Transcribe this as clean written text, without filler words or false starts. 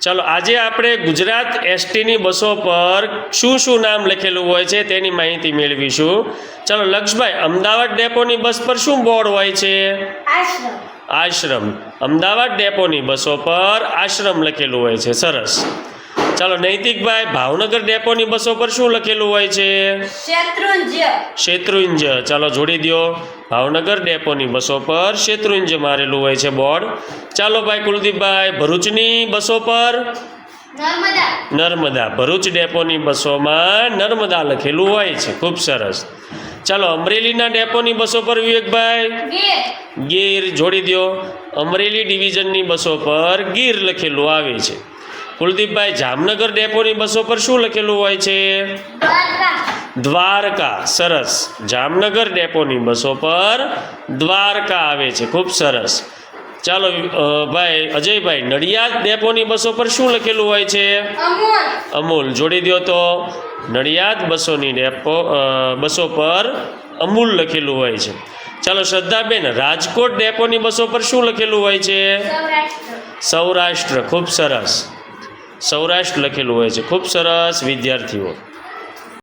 ચાલો આજે આપણે ગુજરાત એસટીની બસો પર શું શું નામ લખેલું હોય છે તેની માહિતી મેળવીશું. ચાલો લક્ષભાઈ, અમદાવાદ ડેપોની બસ પર શું બોર્ડ હોય છે? આશ્રમ. અમદાવાદ ડેપોની બસો પર આશ્રમ લખેલું હોય છે. સરસ. ચાલો નૈતિકભાઈ, ભાવનગર ડેપોની બસો પર શું લખેલું હોય છે? શેત્રુંજ્ય. ચાલો જોડી દો. ભાવનગર ડેપોની બસો પર શેત્રુંજ્ય મારેલું હોય છે બોર્ડ. ચાલો ભાઈ કુલદીપભાઈ, ભરૂચની બસો પર નર્મદા. ભરૂચ ડેપોની બસોમાં નર્મદા લખેલું હોય છે. ખૂબ સરસ. ચાલો અમરેલીના ડેપોની બસો પર વિવેકભાઈ ગીર જોડી દો. અમરેલી ડિવિઝનની બસો પર ગીર લખેલું આવે છે. કુલદીપભાઈ, જામનગર ડેપોની બસો પર શું લખેલું હોય છે? દ્વારકા. સરસ. જામનગર ડેપોની બસો પર દ્વારકા આવે છે. ખૂબ સરસ. ચાલો ભાઈ અજયભાઈ, નડિયાદ ડેપોની બસો પર શું લખેલું હોય છે? અમૂલ. જોડી દો તો. નડિયાદ બસો પર અમૂલ લખેલું હોય છે. ચાલો શ્રદ્ધાબેન, રાજકોટ ડેપોની બસો પર શું લખેલું હોય છે? સૌરાષ્ટ્ર. ખૂબ સરસ. સૌરાષ્ટ્ર લખેલું હોય છે. ખૂબ સરસ વિદ્યાર્થીઓ.